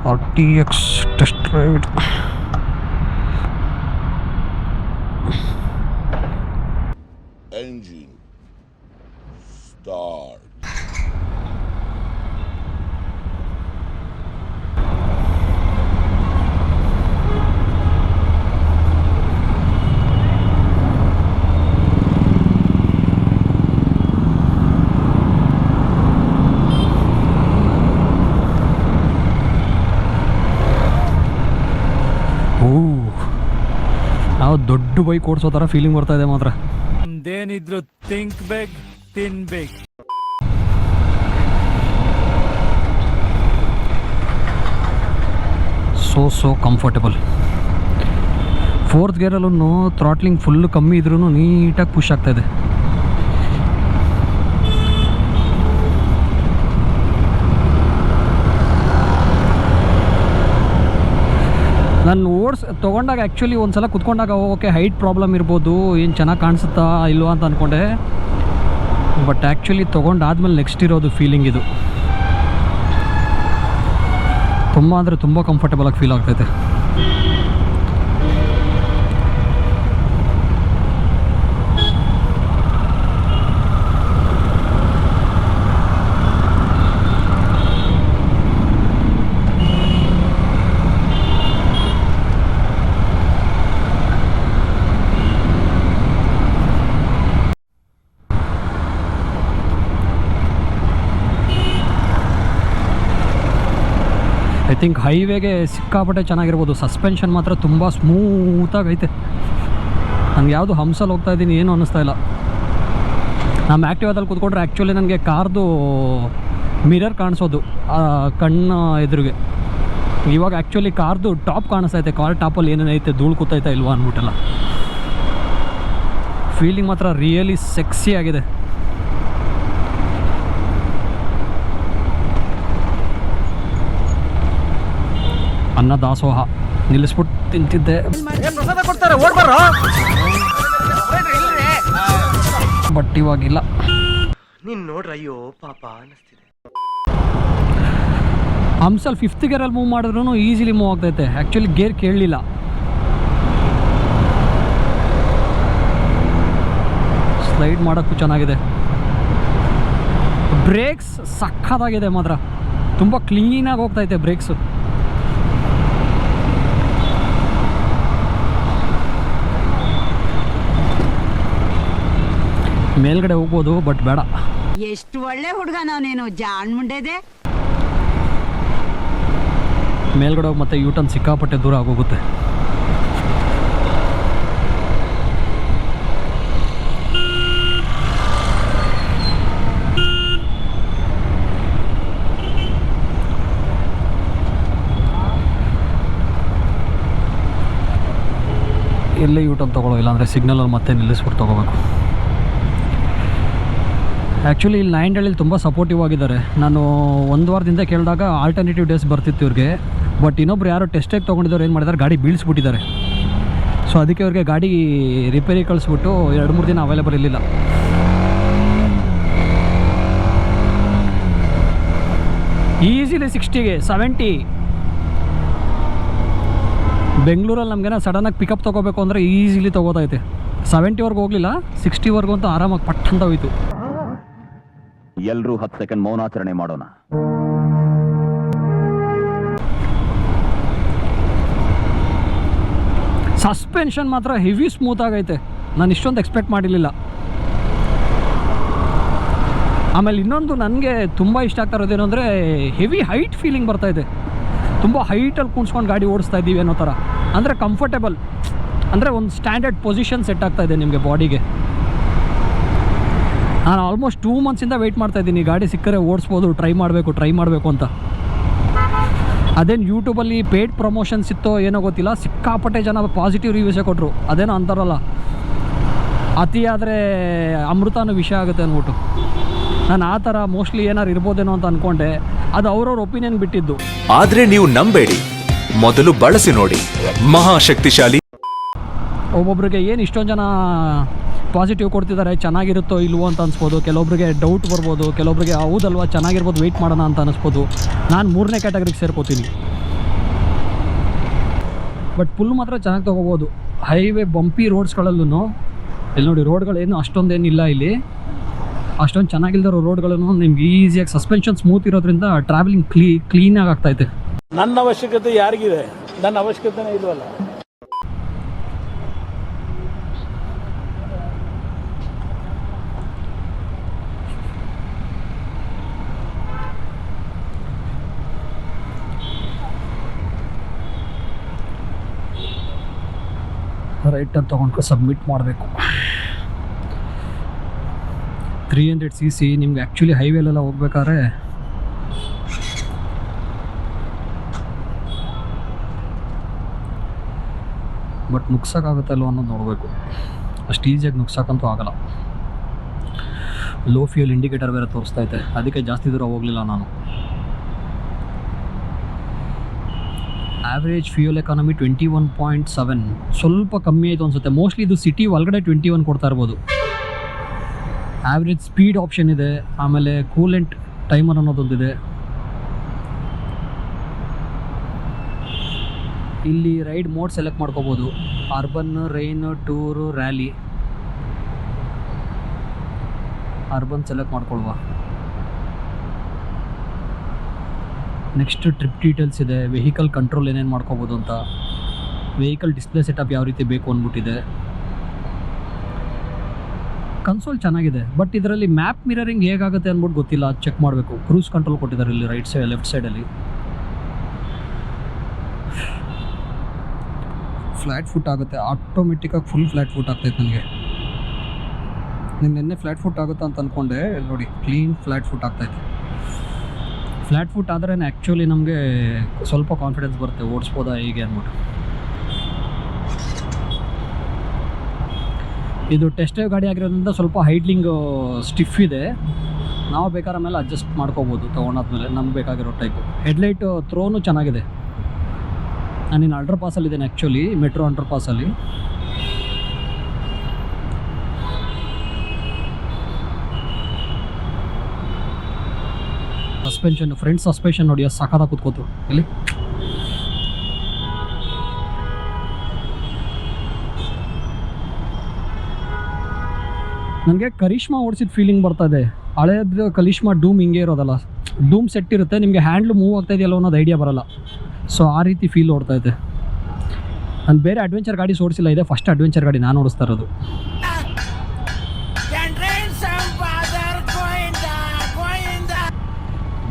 RTX test ride. Engine start. ನಾವು ದೊಡ್ಡ bike ಓಡಿಸೋ ಥರ ಫೀಲಿಂಗ್ ಬರ್ತಾ ಇದೆ ಮಾತ್ರ. ಏನಿದ್ರು ಥಿಂಕ್ ಬೇಕ್ ತಿನ್ಬೇಕು. So comfortable. 4th ಗೇರಲ್ಲೂ ಥ್ರಾಟ್ಲಿಂಗ್ ಫುಲ್ ಕಮ್ಮಿ ಇದ್ರೂ ನೀಟಾಗಿ ಪುಷ್ ಆಗ್ತಾಯಿದೆ. ನಾನು ತೊಗೊಂಡಾಗ ಆ್ಯಕ್ಚುಲಿ ಒಂದು ಸಲ ಕುತ್ಕೊಂಡಾಗ ಓಕೆ ಹೈಟ್ ಪ್ರಾಬ್ಲಮ್ ಇರ್ಬೋದು, ಏನು ಚೆನ್ನಾಗಿ ಕಾಣಿಸುತ್ತಾ ಇಲ್ವಾ ಅಂತ ಅಂದ್ಕೊಂಡೆ. ಬಟ್ ಆ್ಯಕ್ಚುಲಿ ತೊಗೊಂಡಾದ್ಮೇಲೆ ನೆಕ್ಸ್ಟ್ ಇರೋದು ಫೀಲಿಂಗ್ ಇದು. ತುಂಬ ಅಂದರೆ ತುಂಬ ಕಂಫರ್ಟಬಲಾಗಿ ಫೀಲ್ ಆಗ್ತೈತೆ. ಐ ಥಿಂಕ್ ಹೈವೇಗೆ ಸಿಕ್ಕಾಪಟ್ಟೆ ಚೆನ್ನಾಗಿರ್ಬೋದು. ಸಸ್ಪೆನ್ಷನ್ ಮಾತ್ರ ತುಂಬ ಸ್ಮೂತಾಗೈತೆ. ನನಗೆ ಯಾವುದು ಹಂಸಲ್ಲಿ ಹೋಗ್ತಾ ಇದ್ದೀನಿ ಏನು ಅನ್ನಿಸ್ತಾ ಇಲ್ಲ. ನಮ್ಮ ಆ್ಯಕ್ಟಿವಾದಲ್ಲಿ ಕೂತ್ಕೊಂಡ್ರೆ ಆ್ಯಕ್ಚುಲಿ ನನಗೆ ಕಾರ್ದು ಮಿರರ್ ಕಾಣಿಸೋದು ಕಣ್ಣು ಎದುರಿಗೆ. ಇವಾಗ ಆ್ಯಕ್ಚುಲಿ ಕಾರ್ದು ಟಾಪ್ ಕಾಣಿಸ್ತೈತೆ. ಕಾರ್ ಟಾಪಲ್ಲಿ ಏನೇನೈತೆ ಧೂಳು ಕೂತೈತೆ ಇಲ್ವಾ ಅಂದ್ಬಿಟ್ಟಲ್ಲ. ಫೀಲಿಂಗ್ ಮಾತ್ರ ರಿಯಲಿ ಸೆಕ್ಸಿ ಆಗಿದೆ. ಅನ್ನ ದಾಸೋಹ ನಿಲ್ಲಿಸ್ಬಿಟ್ಟು ತಿಂತಿದ್ದೆ. ಬಟ್ ಇವಾಗಿಲ್ಲ. ನೀನ್ ನೋಡ್ರ ಅಯ್ಯೋ ಪಾಪ ಅನ್ನಿಸ್ತಿದೆ. ಹಂಸಲ್ಲಿ 5th ಗೇರಲ್ಲಿ ಮೂವ್ ಮಾಡಿದ್ರೂ ಈಸಿಲಿ ಮೂವ್ ಆಗ್ತೈತೆ. ಆ್ಯಕ್ಚುಲಿ ಗೇರ್ ಕೇಳಲಿಲ್ಲ. ಸ್ಲೈಡ್ ಮಾಡೋಕ್ಕೂ ಚೆನ್ನಾಗಿದೆ. ಬ್ರೇಕ್ಸ್ ಸಖತ್ತಾಗಿದೆ ಮಾತ್ರ. ತುಂಬ ಕ್ಲೀನಾಗಿ ಹೋಗ್ತೈತೆ ಬ್ರೇಕ್ಸು. ಮೇಲ್ಗಡೆ ಹೋಗ್ಬೋದು ಬಟ್ ಬೇಡ. ಎಷ್ಟು ಒಳ್ಳೆ ಹುಡುಗ ನಾನೇನು ಜಾಣ್ ಮುಂಡೆದೆ. ಮೇಲ್ಗಡೆ ಹೋಗಿ ಮತ್ತೆ ಯೂಟರ್ನ್ ಸಿಕ್ಕಾಪಟ್ಟೆ ದೂರ ಆಗೋಗುತ್ತೆ. ಎಲ್ಲೇ ಯೂಟರ್ನ್ ತೊಗೊಳ್ಳೋ, ಇಲ್ಲಾಂದರೆ ಸಿಗ್ನಲಲ್ಲಿ ಮತ್ತೆ ನಿಲ್ಲಿಸ್ಬಿಟ್ಟು ತೊಗೋಬೇಕು. ಆ್ಯಕ್ಚುಲಿ ಇಲ್ಲಿ 9 ಹಳ್ಳಿಲಿ ತುಂಬ ಸಪೋರ್ಟಿವ್ ಆಗಿದ್ದಾರೆ. ನಾನು 1 ವಾರದಿಂದ ಕೇಳಿದಾಗ ಆಲ್ಟರ್ನೇಟಿವ್ ಡೇಸ್ ಬರ್ತಿತ್ತು ಇವ್ರಿಗೆ. ಬಟ್ ಇನ್ನೊಬ್ರು ಯಾರೋ ಟೆಸ್ಟಿಗೆ ತೊಗೊಂಡಿದ್ದವ್ರು ಏನು ಮಾಡಿದ್ದಾರೆ, ಗಾಡಿ ಬೀಳಿಸ್ಬಿಟ್ಟಿದ್ದಾರೆ. ಸೊ ಅದಕ್ಕೆ ಅವ್ರಿಗೆ ಗಾಡಿ ರಿಪೇರಿ ಕಳಿಸ್ಬಿಟ್ಟು 2-3 ದಿನ ಅವೈಲೇಬಲ್ ಇರಲಿಲ್ಲ. ಈಸಿಲಿ 60ಗೆ 70. ಬೆಂಗಳೂರಲ್ಲಿ ನಮಗೇನೋ ಸಡನ್ನಾಗಿ ಪಿಕಪ್ ತೊಗೋಬೇಕು ಅಂದರೆ ಈಸಿಲಿ ತೊಗೋತೈತೆ. 70ವರೆಗೂ ಹೋಗಲಿಲ್ಲ, 60ವರೆಗೂ ಅಂತೂ ಆರಾಮಾಗಿ ಪಟ್ಟಂತ ಹೋಯಿತು. ಎಲ್ಲರೂ 10 ಸೆಕೆಂಡ್ ಮೌನಾಚರಣೆ ಮಾಡೋಣ. ಸಸ್ಪೆನ್ಷನ್ ಮಾತ್ರ ಹೆವಿ ಸ್ಮೂತ್ ಆಗೈತೆ. ನಾನು ಇಷ್ಟೊಂದು ಎಕ್ಸ್ಪೆಕ್ಟ್ ಮಾಡಿರಲಿಲ್ಲ. ಆಮೇಲೆ ಇನ್ನೊಂದು ನನಗೆ ತುಂಬ ಇಷ್ಟ ಆಗ್ತಾ ಇರೋದೇನು ಅಂದರೆ ಹೆವಿ ಹೈಟ್ ಫೀಲಿಂಗ್ ಬರ್ತಾಯಿದೆ. ತುಂಬ ಹೈಟಲ್ಲಿ ಕೂಣಿಸ್ಕೊಂಡು ಗಾಡಿ ಓಡಿಸ್ತಾ ಇದ್ದೀವಿ ಅನ್ನೋ ಥರ. ಅಂದರೆ ಕಂಫರ್ಟೇಬಲ್, ಅಂದರೆ ಒಂದು ಸ್ಟ್ಯಾಂಡರ್ಡ್ ಪೊಸಿಷನ್ ಸೆಟ್ ಆಗ್ತಾಯಿದೆ ನಿಮಗೆ ಬಾಡಿಗೆ. ನಾನು ಆಲ್ಮೋಸ್ಟ್ 2 ಮಂತ್ಸಿಂದ ವೆಯ್ಟ್ ಮಾಡ್ತಾಯಿದ್ದೀನಿ ಗಾಡಿ ಸಿಕ್ಕರೆ ಓಡಿಸ್ಬೋದು, ಟ್ರೈ ಮಾಡಬೇಕು ಅಂತ. ಅದೇನು ಯೂಟ್ಯೂಬಲ್ಲಿ ಪೇಯ್ಡ್ ಪ್ರಮೋಷನ್ಸ್ ಇತ್ತೋ ಏನೋ ಗೊತ್ತಿಲ್ಲ, ಸಿಕ್ಕಾಪಟ್ಟೆ ಜನ ಪಾಸಿಟಿವ್ ರಿವ್ಯೂಸೇ ಕೊಟ್ಟರು. ಅದೇನೋ ಅಂತಾರಲ್ಲ, ಅತಿ ಆದರೆ ಅಮೃತನೂ ವಿಷಯ ಆಗುತ್ತೆ ಅಂದ್ಬಿಟ್ಟು. ನಾನು ಆ ಥರ ಮೋಸ್ಟ್ಲಿ ಏನಾರು ಇರ್ಬೋದೇನೋ ಅಂತ ಅಂದ್ಕೊಂಡೆ. ಅದು ಅವ್ರವ್ರ ಒಪಿನಿಯನ್ ಬಿಟ್ಟಿದ್ದು. ಆದರೆ ನೀವು ನಂಬೇಡಿ, ಮೊದಲು ಬಳಸಿ ನೋಡಿ. ಮಹಾಶಕ್ತಿಶಾಲಿ. ಒಬ್ಬೊಬ್ರಿಗೆ ಏನು ಇಷ್ಟೊಂದು ಜನ ಪಾಸಿಟಿವ್ ಕೊಡ್ತಿದ್ದಾರೆ, ಚೆನ್ನಾಗಿರುತ್ತೋ ಇಲ್ವೋ ಅಂತ ಅನಿಸ್ಬೋದು. ಕೆಲವೊಬ್ರಿಗೆ ಡೌಟ್ ಬರ್ಬೋದು, ಕೆಲವೊಬ್ರಿಗೆ ಹೌದಲ್ವಾ ಚೆನ್ನಾಗಿರ್ಬೋದು ವೆಯ್ಟ್ ಮಾಡೋಣ ಅಂತ ಅನಿಸ್ಬೋದು. ನಾನು 3ನೇ ಕ್ಯಾಟಗರಿಗೆ ಸೇರ್ಕೋತೀನಿ. ಬಟ್ ಪುಲ್ ಮಾತ್ರ ಚೆನ್ನಾಗಿ ತೊಗೋಬೋದು. ಹೈವೇ ಬಂಪಿ ರೋಡ್ಸ್ಗಳಲ್ಲೂ ಇಲ್ಲಿ ನೋಡಿ, ರೋಡ್ಗಳೇನು ಅಷ್ಟೊಂದೇನಿಲ್ಲ ಇಲ್ಲಿ, ಅಷ್ಟೊಂದು ಚೆನ್ನಾಗಿಲ್ದಿರೋ ರೋಡ್ಗಳನ್ನು ನಿಮ್ಗೆ ಈಸಿಯಾಗಿ ಸಸ್ಪೆನ್ಷನ್ ಸ್ಮೂತ್ ಇರೋದ್ರಿಂದ ಟ್ರಾವೆಲಿಂಗ್ ಕ್ಲೀನಾಗಿ ಆಗ್ತೈತೆ. ನನ್ನ ಅವಶ್ಯಕತೆ ಯಾರಿಗಿದೆ? ನನ್ನ ಅವಶ್ಯಕತೆನೇ ಇಲ್ವಲ್ಲ. ರೈಟನ್ನು ತೊಗೊಂಡು ಸಬ್ಮಿಟ್ ಮಾಡಬೇಕು. 300cc ನಿಮ್ಗೆ ಆ್ಯಕ್ಚುಲಿ ಹೈವೇಲೆಲ್ಲ ಹೋಗ್ಬೇಕಾದ್ರೆ ಬಟ್ ನುಗ್ಸೋಕ್ಕಾಗುತ್ತಲ್ಲೋ ಅನ್ನೋದು ನೋಡಬೇಕು. ಅಷ್ಟು ಈಸಿಯಾಗಿ ನುಗ್ಸೋಕ್ಕಂತೂ ಆಗಲ್ಲ. ಲೋ ಫ್ಯೂಯಲ್ ಇಂಡಿಕೇಟರ್ ಬೇರೆ ತೋರಿಸ್ತೈತೆ, ಅದಕ್ಕೆ ಜಾಸ್ತಿ ದೂರ ಹೋಗಲಿಲ್ಲ ನಾನು. ಆವ್ರೇಜ್ ಫ್ಯೂಯಲ್ ಎಕಾನಮಿ 21.7, ಸ್ವಲ್ಪ ಕಮ್ಮಿ ಆಯಿತು ಅನಿಸುತ್ತೆ. ಮೋಸ್ಟ್ಲಿ ಇದು ಸಿಟಿ ಒಳಗಡೆ 21 ಕೊಡ್ತಾ ಇರ್ಬೋದು. ಆವ್ರೇಜ್ ಸ್ಪೀಡ್ ಆಪ್ಷನ್ ಇದೆ, ಆಮೇಲೆ ಕೂಲೆಂಟ್ ಟೈಮರ್ ಅನ್ನೋದೊಂದಿದೆ. ಇಲ್ಲಿ ರೈಡ್ ಮೋಡ್ ಸೆಲೆಕ್ಟ್ ಮಾಡ್ಕೋಬೋದು, urban, rain, tour, rally. Urban select ಮಾಡ್ಕೊಳ್ವಾ. ನೆಕ್ಸ್ಟ್ ಟ್ರಿಪ್ ಡೀಟೇಲ್ಸ್ ಇದೆ, ವೆಹಿಕಲ್ ಕಂಟ್ರೋಲ್ ಏನೇನು ಮಾಡ್ಕೋಬೋದು ಅಂತ, ವೆಹಿಕಲ್ ಡಿಸ್ಪ್ಲೇ ಸೆಟಪ್ ಯಾವ ರೀತಿ ಬೇಕು ಅಂದ್ಬಿಟ್ಟಿದೆ. ಕನ್ಸೋಲ್ ಚೆನ್ನಾಗಿದೆ, ಬಟ್ ಇದರಲ್ಲಿ ಮ್ಯಾಪ್ ಮಿರರಿಂಗ್ ಹೇಗಾಗುತ್ತೆ ಅಂದ್ಬಿಟ್ಟು ಗೊತ್ತಿಲ್ಲ, ಚೆಕ್ ಮಾಡಬೇಕು. ಕ್ರೂಸ್ ಕಂಟ್ರೋಲ್ ಕೊಟ್ಟಿದ್ದಾರೆ ಇಲ್ಲಿ ರೈಟ್ ಸೈಡ್, ಲೆಫ್ಟ್ ಸೈಡಲ್ಲಿ. ಫ್ಲ್ಯಾಟ್ ಫುಟ್ ಆಗುತ್ತೆ ಆಟೋಮೆಟಿಕ್ಕಾಗಿ, ಫುಲ್ ಫ್ಲ್ಯಾಟ್ ಫುಟ್ ಆಗ್ತೈತೆ ನನಗೆ. ನಿನ್ನೆ ಫ್ಲ್ಯಾಟ್ ಫುಟ್ ಆಗುತ್ತಾ ಅಂತ ಅಂದ್ಕೊಂಡೆ, ನೋಡಿ ಕ್ಲೀನ್ ಫ್ಲ್ಯಾಟ್ ಫುಟ್ ಆಗ್ತೈತೆ. ಫ್ಲ್ಯಾಟ್ ಫುಟ್ ಆದ್ರೆ ಆ್ಯಕ್ಚುಲಿ ನಮಗೆ ಸ್ವಲ್ಪ ಕಾನ್ಫಿಡೆನ್ಸ್ ಬರುತ್ತೆ, ಓಡಿಸ್ಬೋದಾ ಹೇಗೆ ಅಂದ್ಬಿಟ್ಟು. ಇದು ಟೆಸ್ಟ್ ಡ್ರೈವ್ ಗಾಡಿ ಆಗಿರೋದ್ರಿಂದ ಸ್ವಲ್ಪ ಹೈಡ್ಲಿಂಗ್ ಸ್ಟಿಫ್ ಇದೆ. ನಾವು ಬೇಕಾದ್ರೆ ಮೇಲೆ ಅಡ್ಜಸ್ಟ್ ಮಾಡ್ಕೋಬೋದು ತೊಗೊಂಡಾದ್ಮೇಲೆ ನಮ್ಗೆ ಬೇಕಾಗಿರೋ ಟೈಪು. ಹೆಡ್ಲೈಟ್ ಥ್ರೋನು ಚೆನ್ನಾಗಿದೆ. ನಾನಿನ್ನು ಅಂಡರ್ ಪಾಸಲ್ಲಿದ್ದೇನೆ ಆ್ಯಕ್ಚುಲಿ, ಮೆಟ್ರೋ ಅಂಡರ್ ಪಾಸಲ್ಲಿ. ಸಸ್ಪೆನ್ಷನ್, ಫ್ರಂಟ್ ಸಸ್ಪೆನ್ಷನ್ ನೋಡಿ ಎಷ್ಟು ಸಖತ್ತಾಗಿ ಕೂತ್ಕೋತು ಇಲ್ಲಿ. ನನಗೆ ಕರಿಷ್ಮಾ ಓಡಿಸಿದ ಫೀಲಿಂಗ್ ಬರ್ತಾ ಇದೆ. ಹಳೇದು ಕರಿಷ್ಮಾ ಡೂಮ್ ಹಿಂಗೆ ಇರೋದಲ್ಲ, ಡೂಮ್ ಸೆಟ್ ಇರುತ್ತೆ, ನಿಮಗೆ ಹ್ಯಾಂಡ್ಲು ಮೂವ್ ಆಗ್ತಾ ಇದೆಯಲ್ಲ ಅನ್ನೋದು ಐಡಿಯಾ ಬರಲ್ಲ. ಸೊ ಆ ರೀತಿ ಫೀಲ್ ಓಡ್ತಾ ಇದೆ. ನಾನು ಬೇರೆ ಅಡ್ವೆಂಚರ್ ಗಾಡಿ ಓಡಿಸಿಲ್ಲ, ಇದೆ ಫಸ್ಟ್ ಅಡ್ವೆಂಚರ್ ಗಾಡಿ ನಾನು ಓಡಿಸ್ತಾ ಇರೋದು.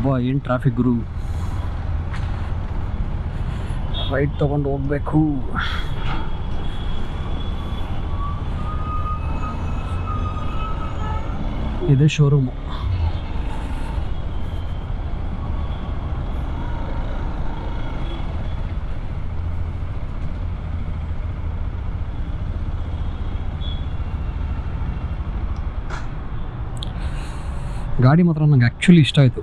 ಬಾ ಏನು ಟ್ರಾಫಿಕ್ ಗುರು. ರೈಟ್ ತೊಗೊಂಡು ಹೋಗ್ಬೇಕು. ಇದೆ ಶೋರೂಮು. ಗಾಡಿ ಮಾತ್ರ ನಂಗೆ ಆ್ಯಕ್ಚುಲಿ ಇಷ್ಟ ಆಯಿತು.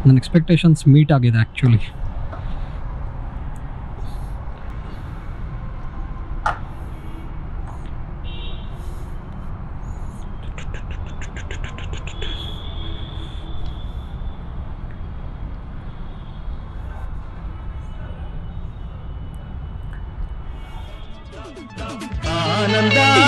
ನನ್ನ ಎಕ್ಸ್ಪೆಕ್ಟೇಷನ್ಸ್ ಮೀಟ್ ಆಗಿದೆ ಆ್ಯಕ್ಚುಲಿ. ಆನಂದ